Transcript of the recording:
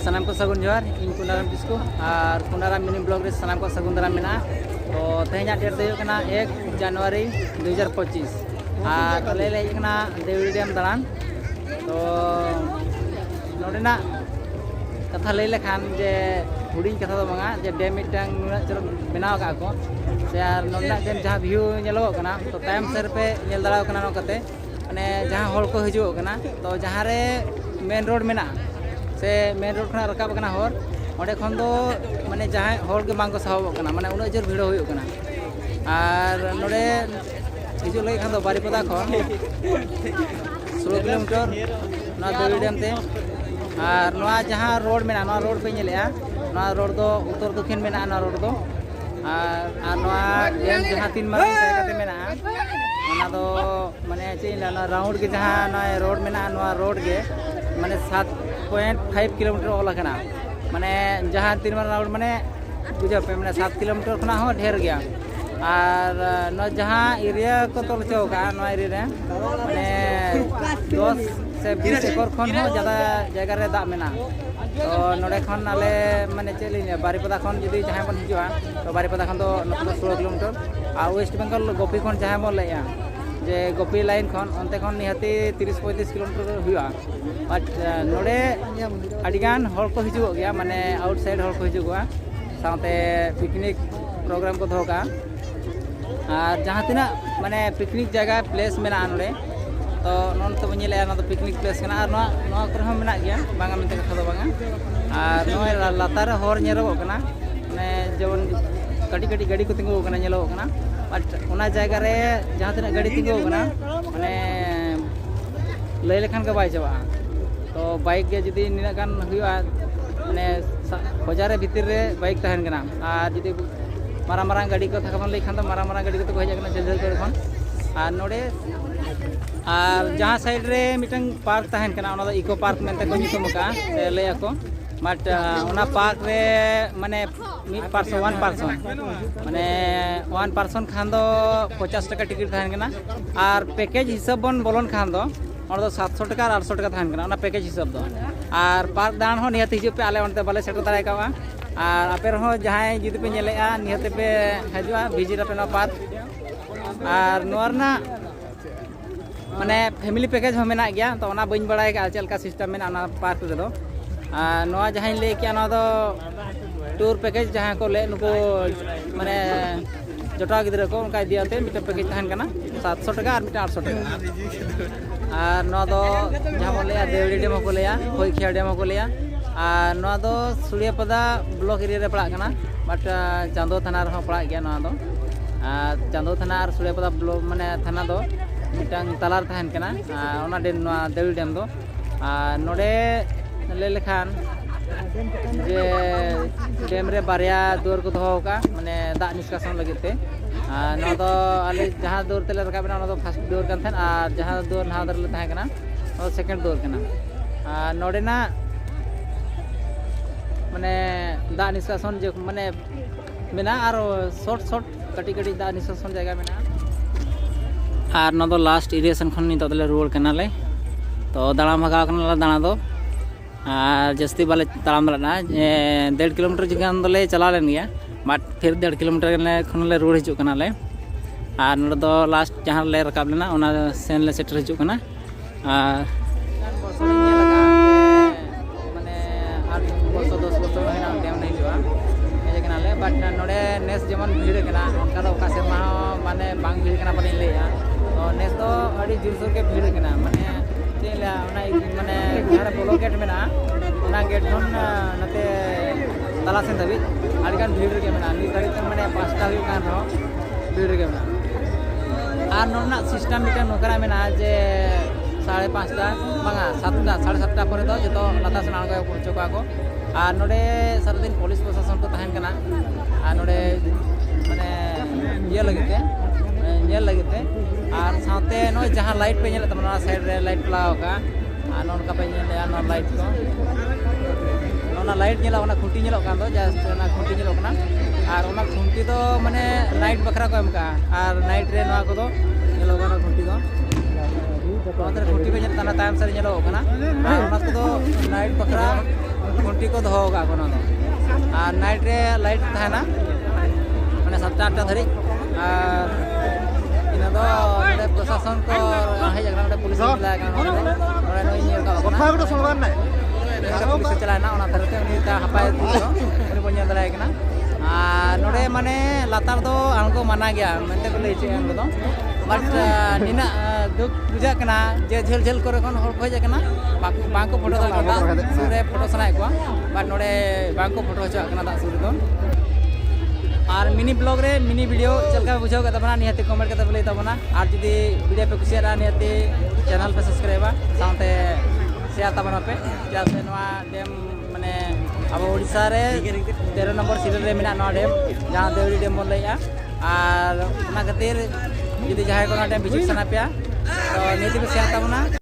सानाम को सगुन जोहार इन कुंडाराम किस्कु और कुंडाराम मिनी ब्लॉग रे सानाम को सगुन दाराम मेना तो तेहना डेट दो कना 1 जनवरी 2025 और ले ले कना देवड़ी डैम दालान तो नोडेना कथा ले लेखान जे हुडिंग कथा दो बांगा जे डैम मिटांग नुना चलो बनाव का को से आर नोडना डैम जहां व्यू नेलो कना तो टाइम सर पे नेल दालाव कना नो कते माने जहां होल को हिजु कना तो जहां रे मेन रोड मेना से मेन रोड खना रकाब कना होर ओडे खन दो माने जहां होल के मांग को साहब कना माने उना जोर भिड़ो हुयो कना और नोडे हिजु लगे खान दो बारीपदा खन 16 किलोमीटर ना देवी डैम ते और नोआ जहां रोड मेना नोआ रोड पे नेलेआ नोआ रोड दो उत्तर दक्षिण मेना नोआ रोड दो और नोआ डैम जहां तीन मारन जायगा ते मेना ओना दो माने चेला ना राउंड के जहां नोआ रोड मेना नोआ रोड के माने 7.5 किलोमीटर ओला कना माने जहां तीन मारन राउंड माने बुझा पे माने 7 किलोमीटर खना हो ढेर गया और न जहां एरिया को तोल चौका नोआ एरिया रे माने 10 से 20 एकड़ खन हो ज्यादा जगह रे दा मेना तो नोडे खन आले माने चेली बारीपदा खन जदी जहां बन हिजुआ तो बारीपदा खन तो 16 किलोमीटर और वेस्ट बेंगल गोपी खन जहां बन लेया जे गोपी लाइन खन अंते खन निहाती 30-35 किलोमीटर हुआ बट नोडे अडिगान हर को हिजुआ गया माने आउटसाइड हर को हिजुआ साथे पिकनिक प्रोग्राम को दोगा और जहां तना माने पिकनिक जगह प्लेस मेना नोडे तो नोन तो बनेले ना तो पिकनिक प्लेस कना और नोआ कर हम मेना गया बांगा मेनते कथा दो बांगा और नोय लातार हर नेरो कना माने जेवन कटी कटी गाड़ी को तिंगो कना नेलो कना बट ओना जगह रे जहां तना गाड़ी तिंगो कना माने लय लेखान का बाय जाबा तो बाइक के जदी निना गान हुआ माने हजार भीतर रे बाइक तहन कना और जदी मारांग मारांग गाड़ी को थकन लेखान तो मारांग मारांग गाड़ी को तो हज कना जल जल खन और नोडे और जहां साइड रे मिटन पार्क तहन कना ओना इको पार्क मेनते को नितुम का से लय को बट ओना पार्क रे माने मिड पर्सन 1 पर्सन माने 1 पर्सन खान दो 50 टका टिकट तहन कना और पैकेज हिसाब बन बोलन खान दो और 700 टका और 800 टका तहन कना ओना पैकेज हिसाब दो और पार्क दान हो निहत हिजु पे आले ओनते बाले सेट दारे का और आपे रहो जहां जुदी पे नेलेआ निहत पे हजुआ विजिट पे ना पार्क और नोरना माने फैमिली पैकेज हो मेना गया तो ओना बइन बड़ाय का चलका सिस्टम मेना ना पार्क रे दो नोआ जहां ले किया ना दो टूर पैकेज जहां को ले नुको माने जोटा गिदरे को उनका दियाते मिटा पैकेज तहन कना 700 टका और मिटा 800 टका और नोआ दो जहां बोले देवड़ी डेम को लेया होई खिया डेम को लेया और नोआ दो सुड़ियापदा ब्लॉक एरिया रे पड़ा कना बट चांदो थाना रे पड़ा गया नोआ दो चांदो थाना और सुड़ियापदा ब्लॉक माने थाना दो मिटांग तलार तहन कना ओना डेम नोआ देवड़ी डेम दो नोडे ले लेखान जे डेम रे बारिया दूर को दोहो का माने दा निष्कासन लगिते नो दो आले जहां दूर तेले रकाबना नो दो फर्स्ट दूर कान थन और जहां दूर ना दर ले तहन कना ओ सेकंड दूर कना नोडे ना माने दा निष्कासन जे माने मेना और शॉर्ट शॉर्ट कटी कटी दा निष्कासन जगह मेना और नो दो लास्ट इरिगेशन खन नि तले रोड कनाले तो दाना भगा कनाला दाना दो और जस्ती वाले ताम ना 1.5 किलोमीटर जगह दोले चला लेन गया बट फिर 1.5 किलोमीटर खनले रोड हिजुक कनाले और नोड दो लास्ट जहां ले रकाब लेना ओना सेन ले सेटर हिजुक कना माने 8 वर्ष 10 वर्ष होना टाइम नहीं हुआ ए कनाले बट नोडे नेस जेमन भीड़ कना उनका दो का सेमा माने बांग भीड़ कना पनी लेया तो नेस दो अड़ी जोरसोर के भीड़ कना माने चेला ओना माने जहां बोलो गेट मेना ओना गेट खन नते तला सेन दबी आडिगान भीड़ रे मेना नि दाड़ी माने 5टा हुई कान रो भीड़ रे मेना और नोना सिस्टम मिटा नोकरा मेना जे 5:30 बांगा 7टा 7:30 पर दो जतो लता से नांगो पहुंचो को और नोडे सारा दिन पुलिस प्रशासन को तहन कना और नोडे माने ये लगते और साथे नो जहां लाइट पे नेले तमना साइड रे लाइट लाओ का और नोनका पे नेले नो लाइट को नोना लाइट नेला ओना खुंटी नेलो कान दो जस्ट ओना खुंटी नेलो कना और ओना खुंटी तो माने नाइट बखरा को एम का और नाइट रे नोआ को दो नेलो कना खुंटी दो ओतर खुंटी पे नेल तना टाइम सर नेलो कना और ओना को दो नाइट बखरा ड्यूटी को दो का कोनो दो और नाइट रे लाइट थाना माने 7-8 धरी और इन दो नडे प्रशासन को हे जगह नडे पुलिस मिला का नडे नई नियर का कथा को सलवान ना पुलिस चलाना ओना तरते उनी ता हपाय उनी बन जादला एकना और नडे माने लातार दो आंको माना गया मेनते को लेचे आंको दो बट निना दुख बुझा कना जे झेल झेल करे कोन हर खोज कना बांको फोटो दा सुरे फोटो सनाय को बट नडे बांको फोटो हचा कना दा सुरे दो और मिनी ब्लॉग रे मिनी वीडियो चलका बुझाव का तबना निहते कमेंट करते बोले तबना और जदी वीडियो पे कुसिया निहते चैनल पे सब्सक्राइबा साथे शेयर तबना पे जैसे नवा डेम माने अब ओडिसा रे 13 नंबर सीरियल रे मिना नवा डेम जहां देवरी डेम बोल लैया और ओना खातिर जदी जहाय कोना डेम विजिट सना पे तो नीति पे शेयर तबना।